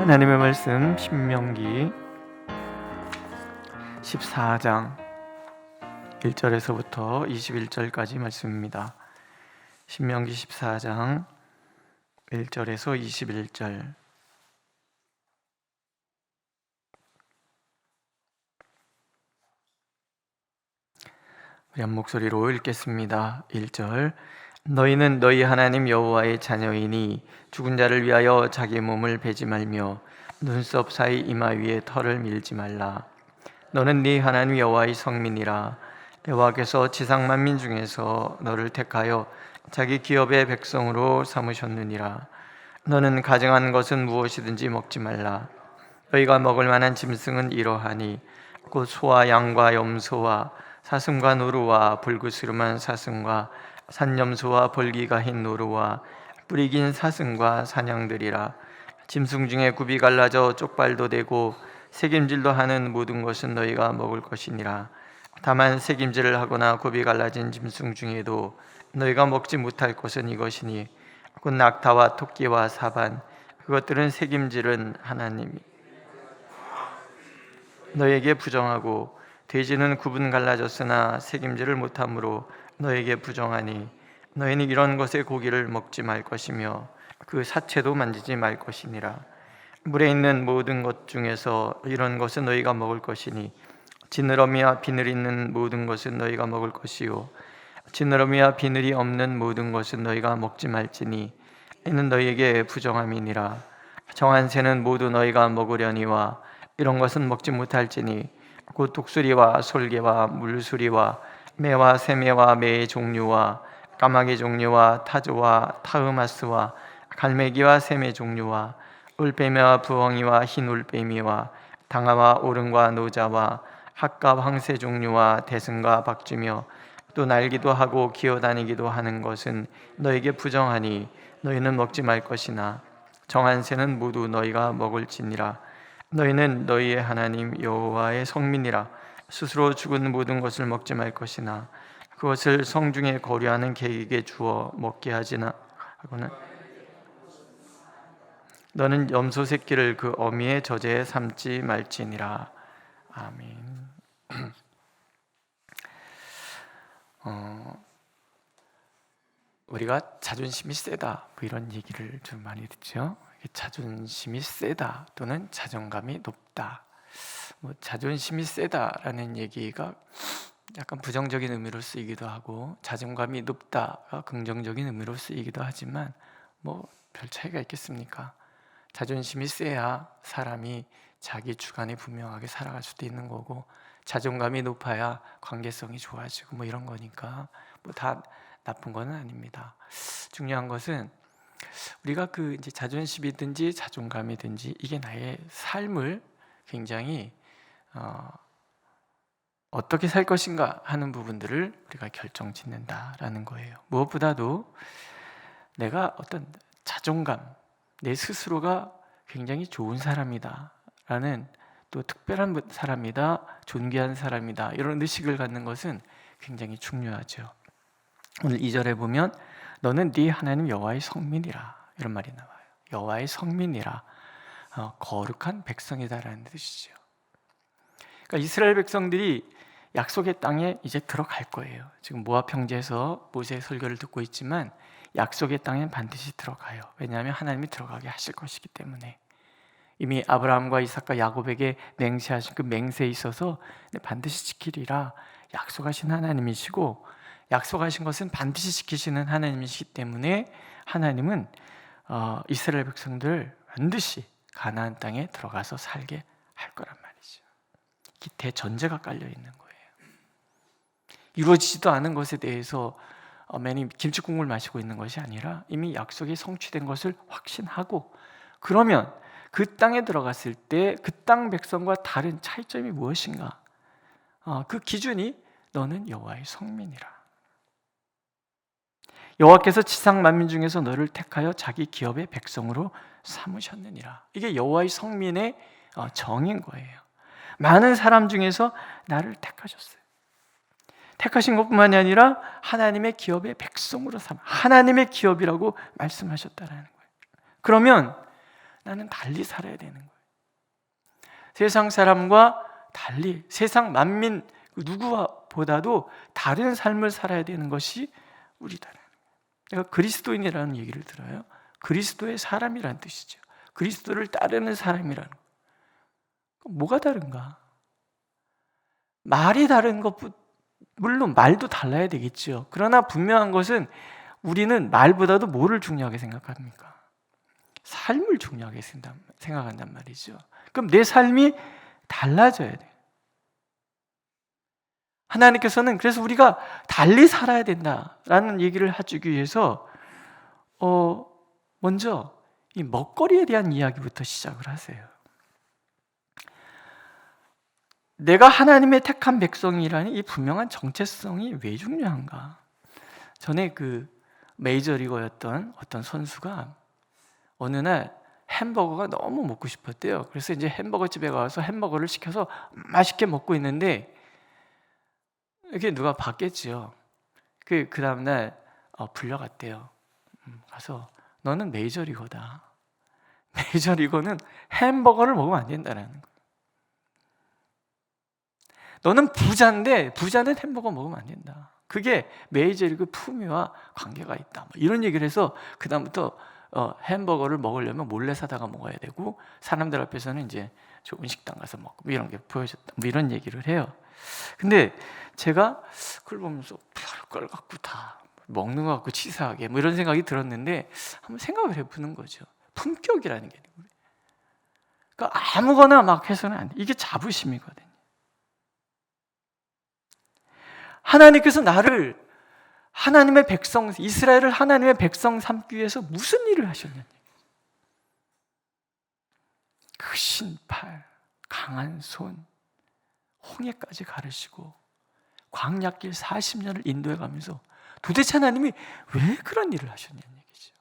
하나님의 말씀 신명기 14장 1절에서부터 21절까지 말씀입니다. 신명기 14장 1절에서 21절. 우리 한 목소리로 읽겠습니다. 1절. 너희는 너희 하나님 여호와의 자녀이니 죽은 자를 위하여 자기 몸을 베지 말며 눈썹 사이 이마 위에 털을 밀지 말라. 너는 네 하나님 여호와의 성민이라. 여호와께서 지상 만민 중에서 너를 택하여 자기 기업의 백성으로 삼으셨느니라. 너는 가증한 것은 무엇이든지 먹지 말라. 너희가 먹을 만한 짐승은 이러하니 곧 소와 양과 염소와 사슴과 노루와 불구스름한 사슴과 산염소와 볼기가 흰 노루와 뿌리 긴 사슴과 사냥들이라. 짐승 중에 굽이 갈라져 쪽발도 되고 새김질도 하는 모든 것은 너희가 먹을 것이니라. 다만 새김질을 하거나 굽이 갈라진 짐승 중에도 너희가 먹지 못할 것은 이것이니 곧 낙타와 토끼와 사반, 그것들은 새김질은 하나님이 너에게 부정하고 돼지는 굽은 갈라졌으나 새김질을 못함으로 너에게 부정하니 너희는 이런 것의 고기를 먹지 말 것이며 그 사체도 만지지 말 것이니라. 물에 있는 모든 것 중에서 이런 것은 너희가 먹을 것이니 지느러미와 비늘 있는 모든 것은 너희가 먹을 것이요 지느러미와 비늘이 없는 모든 것은 너희가 먹지 말지니 이는 너희에게 부정함이니라. 정한 새는 모두 너희가 먹으려니와 이런 것은 먹지 못할지니 곧 독수리와 솔개와 물수리와 매와 새매와 매의 종류와 까마귀 종류와 타조와 타흐마스와 갈매기와 새매 종류와 울빼미와 부엉이와 흰 울빼미와 당아와 오름과 노자와 학과 황새 종류와 대승과 박쥐며 또 날기도 하고 기어다니기도 하는 것은 너에게 부정하니 너희는 먹지 말 것이나 정한 새는 모두 너희가 먹을지니라. 너희는 너희의 하나님 여호와의 성민이라. 스스로 죽은 모든 것을 먹지 말 것이나 그것을 성중에 거류하는 개에게 주어 먹게 하지나 하거나 너는 염소 새끼를 그 어미의 젖에 삼지 말지니라. 아멘. 우리가 자존심이 세다 뭐 이런 얘기를 좀 많이 듣죠. 자존심이 세다 또는 자존감이 높다. 뭐 자존심이 세다라는 얘기가 약간 부정적인 의미로 쓰이기도 하고 자존감이 높다가 긍정적인 의미로 쓰이기도 하지만 뭐 별 차이가 있겠습니까? 자존심이 세야 사람이 자기 주관이 분명하게 살아갈 수도 있는 거고 자존감이 높아야 관계성이 좋아지고 뭐 이런 거니까 뭐 다 나쁜 건 아닙니다. 중요한 것은 우리가 그 이제 자존심이든지 자존감이든지 이게 나의 삶을 굉장히 어떻게 살 것인가 하는 부분들을 우리가 결정짓는다라는 거예요. 무엇보다도 내가 어떤 자존감, 내 스스로가 굉장히 좋은 사람이다라는 또 특별한 사람이다, 존귀한 사람이다 이런 의식을 갖는 것은 굉장히 중요하죠. 오늘 2절에 보면 너는 네 하나님 여호와의 성민이라 이런 말이 나와요. 여호와의 성민이라 거룩한 백성이다라는 뜻이죠. 그러니까 이스라엘 백성들이 약속의 땅에 이제 들어갈 거예요. 지금 모압 평지에서 모세의 설교를 듣고 있지만 약속의 땅엔 반드시 들어가요. 왜냐하면 하나님이 들어가게 하실 것이기 때문에 이미 아브라함과 이삭과 야곱에게 맹세하신 그 맹세에 있어서 반드시 지키리라 약속하신 하나님이시고 약속하신 것은 반드시 지키시는 하나님이시기 때문에 하나님은 이스라엘 백성들을 반드시 가나안 땅에 들어가서 살게 할 거란 말이죠. 이게 대전제가 깔려 있는 거예요. 이루어지지도 않은 것에 대해서 매니 김치 국물 마시고 있는 것이 아니라 이미 약속이 성취된 것을 확신하고 그러면 그 땅에 들어갔을 때 그 땅 백성과 다른 차이점이 무엇인가? 그 기준이 너는 여호와의 성민이라. 여호와께서 지상 만민 중에서 너를 택하여 자기 기업의 백성으로 삼으셨느니라. 이게 여호와의 성민의 정인 거예요. 많은 사람 중에서 나를 택하셨어요. 택하신 것뿐만이 아니라 하나님의 기업의 백성으로 삼아 하나님의 기업이라고 말씀하셨다라는 거예요. 그러면 나는 달리 살아야 되는 거예요. 세상 사람과 달리, 세상 만민 누구보다도 다른 삶을 살아야 되는 것이 우리다라는 거예요. 내가 그리스도인이라는 얘기를 들어요. 그리스도의 사람이라는 뜻이죠. 그리스도를 따르는 사람이라는 거예요. 뭐가 다른가? 말이 다른 것, 물론 말도 달라야 되겠죠. 그러나 분명한 것은 우리는 말보다도 뭐를 중요하게 생각합니까? 삶을 중요하게 생각한단 말이죠. 그럼 내 삶이 달라져야 돼요. 하나님께서는 그래서 우리가 달리 살아야 된다라는 얘기를 해주기 위해서 먼저 이 먹거리에 대한 이야기부터 시작을 하세요. 내가 하나님의 택한 백성이라는 이 분명한 정체성이 왜 중요한가? 전에 그 메이저리거였던 어떤 선수가 어느 날 햄버거가 너무 먹고 싶었대요. 그래서 이제 햄버거 집에 가서 햄버거를 시켜서 맛있게 먹고 있는데 이렇게 누가 봤겠지요. 그 다음날 불려갔대요. 가서 너는 메이저리거다. 메이저리거는 햄버거를 먹으면 안 된다는 거예요. 너는 부자인데 부자는 햄버거 먹으면 안 된다. 그게 메이저리그 품위와 관계가 있다. 뭐 이런 얘기를 해서 그 다음부터 햄버거를 먹으려면 몰래 사다가 먹어야 되고 사람들 앞에서는 이제 좋은 식당 가서 먹고 뭐 이런 게 보여졌다. 뭐 이런 얘기를 해요. 근데 제가 그걸 보면서 별걸 갖고 다 먹는 거 갖고 치사하게 뭐 이런 생각이 들었는데 한번 생각을 해보는 거죠. 품격이라는 게 그러니까 아무거나 막 해서는 안 돼. 이게 자부심이거든요. 하나님께서 나를 하나님의 백성, 이스라엘을 하나님의 백성 삼기 위해서 무슨 일을 하셨느냐? 크신 팔, 강한 손, 홍해까지 가르시고 광야길 40년을 인도해 가면서 도대체 하나님이 왜 그런 일을 하셨냐는 얘기죠.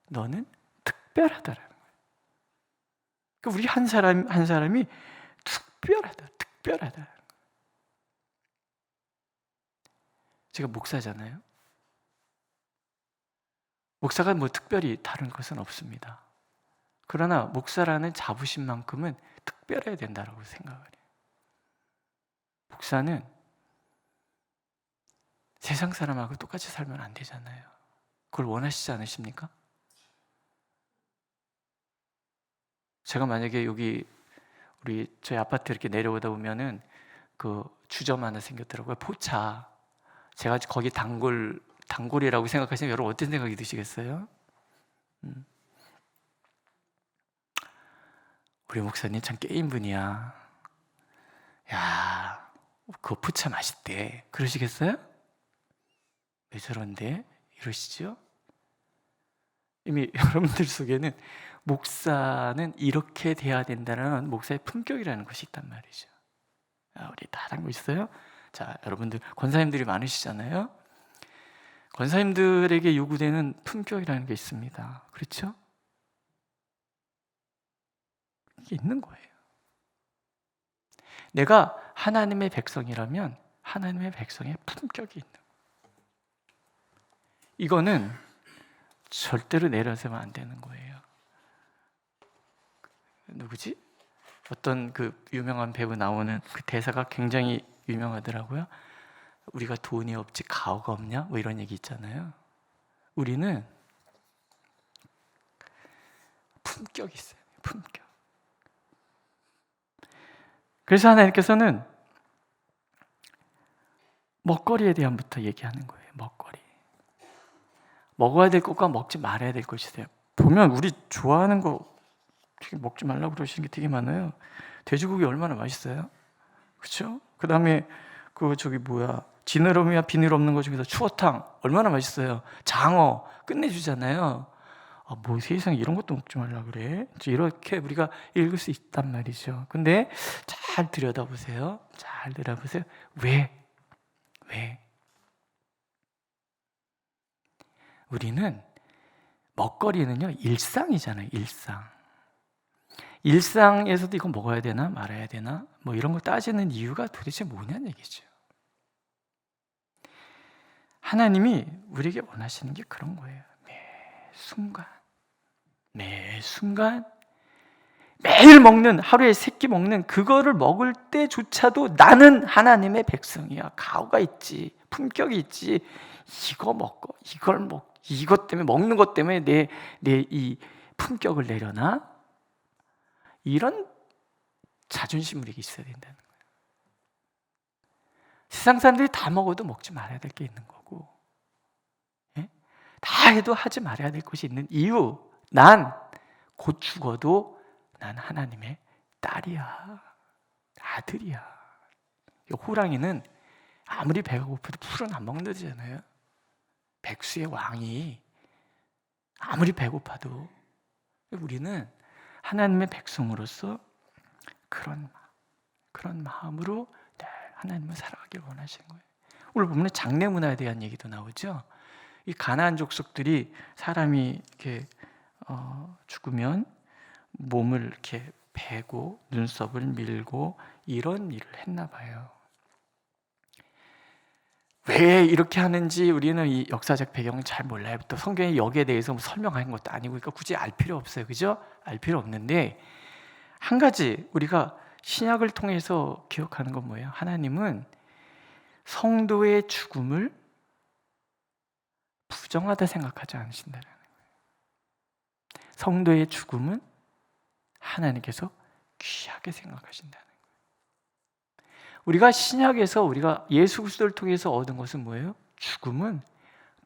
너는 특별하다라는 거예요. 그러니까 우리 한 사람이 특별하다. 제가 목사잖아요. 목사가 뭐 특별히 다른 것은 없습니다. 그러나 목사라는 자부심만큼은 특별해야 된다고 생각을 해요. 목사는 세상 사람하고 똑같이 살면 안 되잖아요. 그걸 원하시지 않으십니까? 제가 만약에 여기 저희 아파트 이렇게 내려오다 보면은 그 주점 하나 생겼더라고요. 포차. 제가 거기 단골이라고 생각하시면 여러분 어떤 생각이 드시겠어요? 우리 목사님 참 게임분이야. 야, 그거 포차 맛있대. 그러시겠어요? 왜 저런데? 이러시죠? 이미 여러분들 속에는 목사는 이렇게 돼야 된다는 목사의 품격이라는 것이 있단 말이죠. 우리 다 알고 있어요? 자, 여러분들 권사님들이 많으시잖아요. 권사님들에게 요구되는 품격이라는 게 있습니다. 그렇죠? 이게 있는 거예요. 내가 하나님의 백성이라면 하나님의 백성의 품격이 있는 거예요. 이거는 절대로 내려서면 안 되는 거예요. 누구지? 어떤 그 유명한 배우 나오는 그 대사가 굉장히 유명하더라고요. 우리가 돈이 없지 가오가 없냐? 뭐 이런 얘기 있잖아요. 우리는 품격이 있어요. 품격. 그래서 하나님께서는 먹거리에 대한부터 얘기하는 거예요. 먹거리. 먹어야 될 것과 먹지 말아야 될 것이 있어요. 보면 우리 좋아하는 거 되게 먹지 말라고 그러시는 게 되게 많아요. 돼지고기 얼마나 맛있어요? 그렇죠? 그 다음에 지느러미와 비늘 없는 것 중에서 추어탕 얼마나 맛있어요. 장어 끝내주잖아요. 뭐 세상에 이런 것도 먹지 말라 그래. 이렇게 우리가 읽을 수 있단 말이죠. 근데 잘 들여다보세요. 왜? 우리는 먹거리는요 일상이잖아요. 일상에서도 이거 먹어야 되나 말아야 되나 뭐 이런 거 따지는 이유가 도대체 뭐냐는 얘기죠. 하나님이 우리에게 원하시는 게 그런 거예요. 매 순간 매일 먹는, 하루에 3끼 먹는 그거를 먹을 때조차도 나는 하나님의 백성이야. 가오가 있지, 품격이 있지. 이거 먹고 이걸 먹고 이것 때문에, 먹는 것 때문에 내 이 품격을 내려나? 이런 자존심 우리에게 있어야 된다는 거예요. 세상 사람들이 다 먹어도 먹지 말아야 될 게 있는 거고, 예? 다 해도 하지 말아야 될 것이 있는 이유. 난 곧 죽어도 난 하나님의 딸이야, 아들이야. 호랑이는 아무리 배가 고파도 풀은 안 먹는다잖아요. 백수의 왕이 아무리 배고파도. 우리는 하나님의 백성으로서 그런 마음으로 늘 하나님을 살아가길 원하시는 거예요. 오늘 보면 장례 문화에 대한 얘기도 나오죠. 이 가나안 족속들이 사람이 이렇게 죽으면 몸을 이렇게 베고 눈썹을 밀고 이런 일을 했나 봐요. 왜 이렇게 하는지 우리는 이 역사적 배경을 잘 몰라요. 또 성경에 여기에 대해서 설명하는 것도 아니고, 그러니까 굳이 알 필요 없어요. 그죠? 알 필요 없는데, 한 가지 우리가 신약을 통해서 기억하는 건 뭐예요? 하나님은 성도의 죽음을 부정하다 생각하지 않으신다는 거예요. 성도의 죽음은 하나님께서 귀하게 생각하신다는 거예요. 우리가 신약에서 우리가 예수 그리스도를 통해서 얻은 것은 뭐예요? 죽음은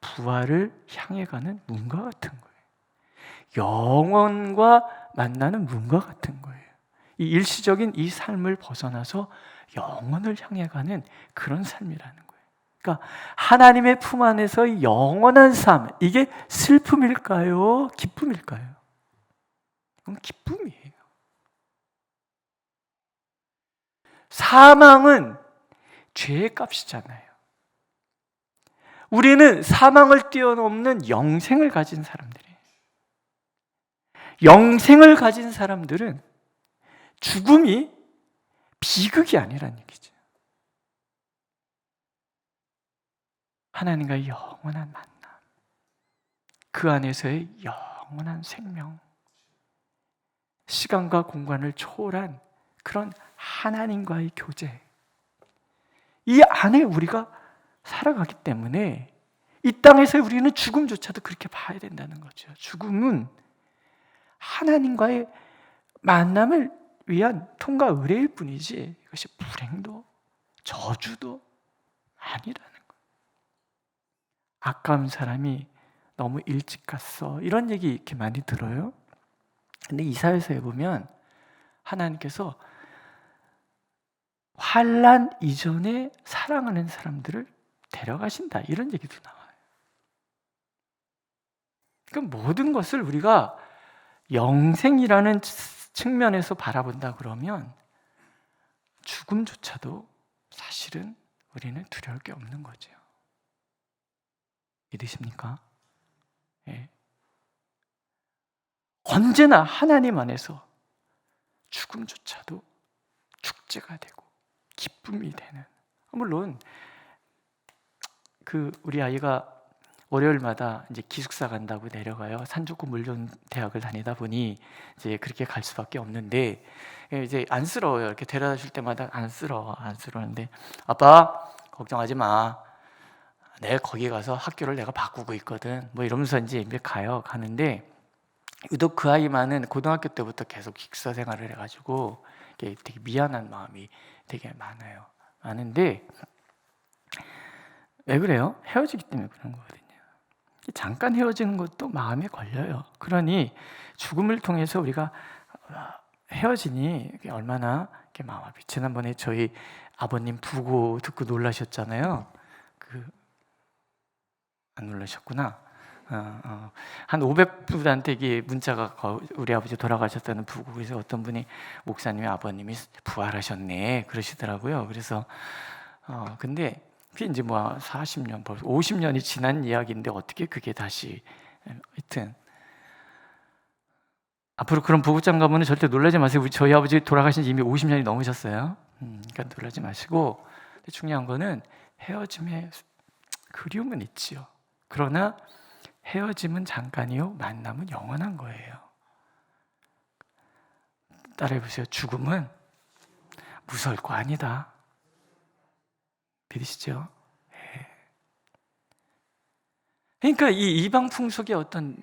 부활을 향해 가는 문과 같은 거예요. 영원과 만나는 문과 같은 거예요. 이 일시적인 이 삶을 벗어나서 영원을 향해 가는 그런 삶이라는 거예요. 그러니까 하나님의 품 안에서의 영원한 삶, 이게 슬픔일까요? 기쁨일까요? 이건 기쁨이에요. 사망은 죄의 값이잖아요. 우리는 사망을 뛰어넘는 영생을 가진 사람들이에요. 영생을 가진 사람들은 죽음이 비극이 아니란 얘기죠. 하나님과의 영원한 만남, 그 안에서의 영원한 생명, 시간과 공간을 초월한 그런 하나님과의 교제, 이 안에 우리가 살아가기 때문에 이 땅에서 우리는 죽음조차도 그렇게 봐야 된다는 거죠. 죽음은 하나님과의 만남을 위한 통과 의례일 뿐이지 이것이 불행도 저주도 아니라는 거예요. 아까운 사람이 너무 일찍 갔어, 이런 얘기 이렇게 많이 들어요. 근데 이사야서에 보면 하나님께서 환난 이전에 사랑하는 사람들을 데려가신다, 이런 얘기도 나와요. 그러니까 모든 것을 우리가 영생이라는 측면에서 바라본다 그러면 죽음조차도 사실은 우리는 두려울 게 없는 거죠. 믿으십니까? 예. 언제나 하나님 안에서 죽음조차도 축제가 되고 기쁨이 되는. 물론 우리 아이가 월요일마다 이제 기숙사 간다고 내려가요. 산조고 물론 대학을 다니다 보니 이제 그렇게 갈 수밖에 없는데, 이제 안쓰러워요. 이렇게 데려다 줄 때마다 안쓰러운데, 아빠 걱정하지 마, 내가 거기 가서 학교를 내가 바꾸고 있거든, 뭐 이러면서 이제 가는데, 유독 그 아이만은 고등학교 때부터 계속 기숙사 생활을 해가지고 되게 미안한 마음이 되게 많은데, 왜 그래요? 헤어지기 때문에 그런 거거든요. 잠깐 헤어지는 것도 마음에 걸려요. 그러니 죽음을 통해서 우리가 헤어지니 얼마나 마음 아프죠. 지난번에 저희 아버님 부고 듣고 놀라셨잖아요. 안 놀라셨구나. 한 500분한테 이게 문자가, 우리 아버지 돌아가셨다는 부국에서 어떤 분이 목사님이 아버님이 부활하셨네 그러시더라고요. 그래서 근데 그게 이제 뭐 40년, 벌써 50년이 지난 이야기인데 어떻게 그게 다시, 하여튼 앞으로 그런 부부장 가면 절대 놀라지 마세요. 저희 아버지 돌아가신 지 이미 50년이 넘으셨어요. 그러니까 놀라지 마시고, 근데 중요한 거는 헤어짐의 그리움은 있지요. 그러나 헤어짐은 잠깐이요, 만남은 영원한 거예요. 따라해보세요. 죽음은 무서울 거 아니다. 믿으시죠? 그러니까 이 이방 풍속의 어떤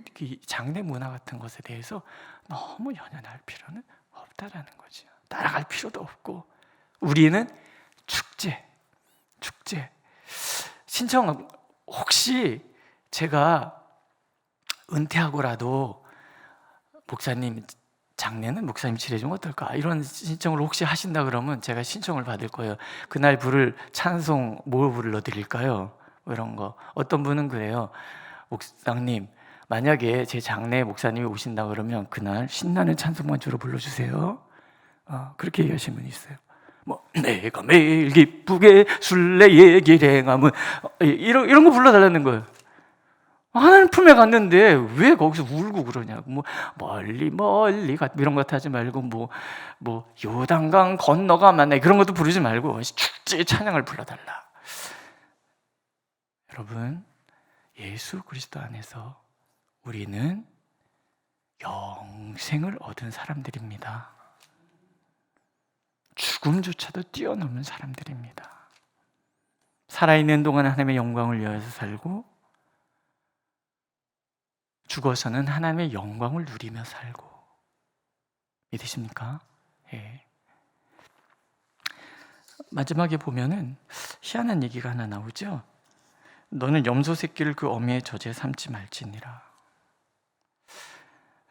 장례 문화 같은 것에 대해서 너무 연연할 필요는 없다라는 거죠. 따라갈 필요도 없고, 우리는 축제. 신청, 혹시 제가 은퇴하고라도 목사님 장례는 목사님 치러주면 어떨까? 이런 신청을 혹시 하신다 그러면 제가 신청을 받을 거예요. 그날 부를 찬송 뭐 불러드릴까요? 뭐 이런 거. 어떤 분은 그래요. 목사님, 만약에 제 장례에 목사님이 오신다 그러면 그날 신나는 찬송만 주로 불러주세요. 그렇게 얘기하시는 분이 있어요. 뭐 내가 매일 기쁘게 순례의 길 행함은 이런 거 불러달라는 거예요. 하나님 품에 갔는데 왜 거기서 울고 그러냐고. 뭐 멀리 이런 것 하지 말고 뭐 요단강 건너가 만나 그런 것도 부르지 말고 축제 찬양을 불러달라. 여러분, 예수 그리스도 안에서 우리는 영생을 얻은 사람들입니다. 죽음조차도 뛰어넘는 사람들입니다. 살아있는 동안 하나님의 영광을 위하여서 살고, 죽어서는 하나님의 영광을 누리며 살고. 믿으십니까? 예. 마지막에 보면은 희한한 얘기가 하나 나오죠. 너는 염소 새끼를 그 어미의 젖에 삼지 말지니라.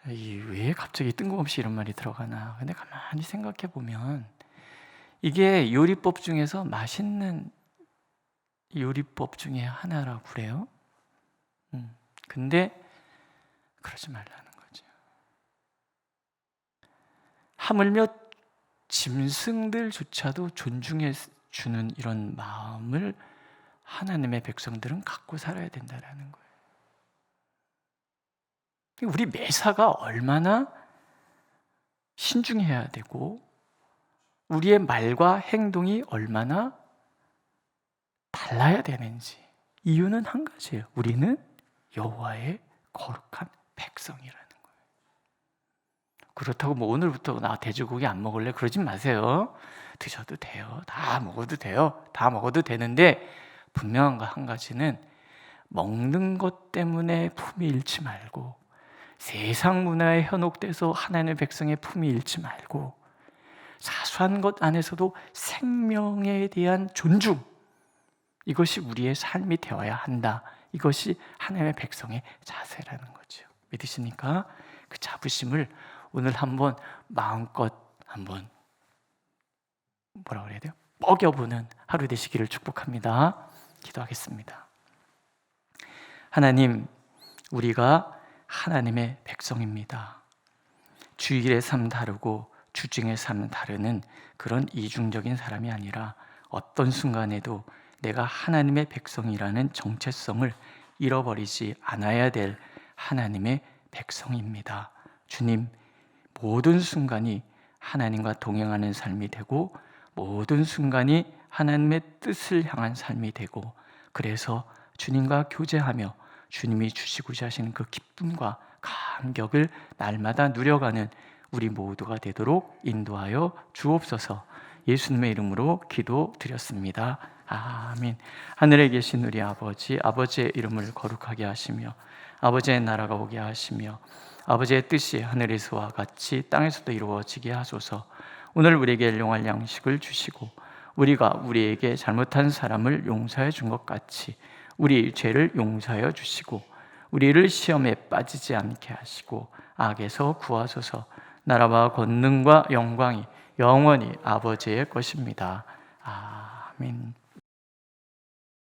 왜 갑자기 뜬금없이 이런 말이 들어가나. 근데 가만히 생각해 보면 이게 요리법 중에서 맛있는 요리법 중에 하나라고 그래요. 근데 그러지 말라는 거죠. 하물며 짐승들조차도 존중해 주는 이런 마음을 하나님의 백성들은 갖고 살아야 된다는 거예요. 우리 매사가 얼마나 신중해야 되고 우리의 말과 행동이 얼마나 달라야 되는지. 이유는 한 가지예요. 우리는 여호와의 거룩한 백성이라는 거예요. 그렇다고 뭐 오늘부터 나 돼지고기 안 먹을래 그러지 마세요. 드셔도 돼요. 다 먹어도 돼요. 다 먹어도 되는데 분명한 거 한 가지는 먹는 것 때문에 품위 잃지 말고, 세상 문화에 현혹돼서 하나님의 백성의 품위 잃지 말고, 사소한 것 안에서도 생명에 대한 존중, 이것이 우리의 삶이 되어야 한다. 이것이 하나님의 백성의 자세라는 거죠. 믿으십니까? 그 자부심을 오늘 한번 마음껏 한번 뭐라 그래야 돼요? 먹여보는 하루 되시기를 축복합니다. 기도하겠습니다. 하나님, 우리가 하나님의 백성입니다. 주일의 삶 다르고 주중의 삶 다르는 그런 이중적인 사람이 아니라 어떤 순간에도 내가 하나님의 백성이라는 정체성을 잃어버리지 않아야 될 하나님의 백성입니다. 주님, 모든 순간이 하나님과 동행하는 삶이 되고 모든 순간이 하나님의 뜻을 향한 삶이 되고, 그래서 주님과 교제하며 주님이 주시고자 하시는 그 기쁨과 감격을 날마다 누려가는 우리 모두가 되도록 인도하여 주옵소서. 예수님의 이름으로 기도드렸습니다. 아멘. 하늘에 계신 우리 아버지, 아버지의 이름을 거룩하게 하시며 아버지의 나라가 오게 하시며 아버지의 뜻이 하늘에서와 같이 땅에서도 이루어지게 하소서. 오늘 우리에게 일용할 양식을 주시고 우리가 우리에게 잘못한 사람을 용서해 준 것 같이 우리 죄를 용서하여 주시고 우리를 시험에 빠지지 않게 하시고 악에서 구하소서. 나라와 권능과 영광이 영원히 아버지의 것입니다. 아멘.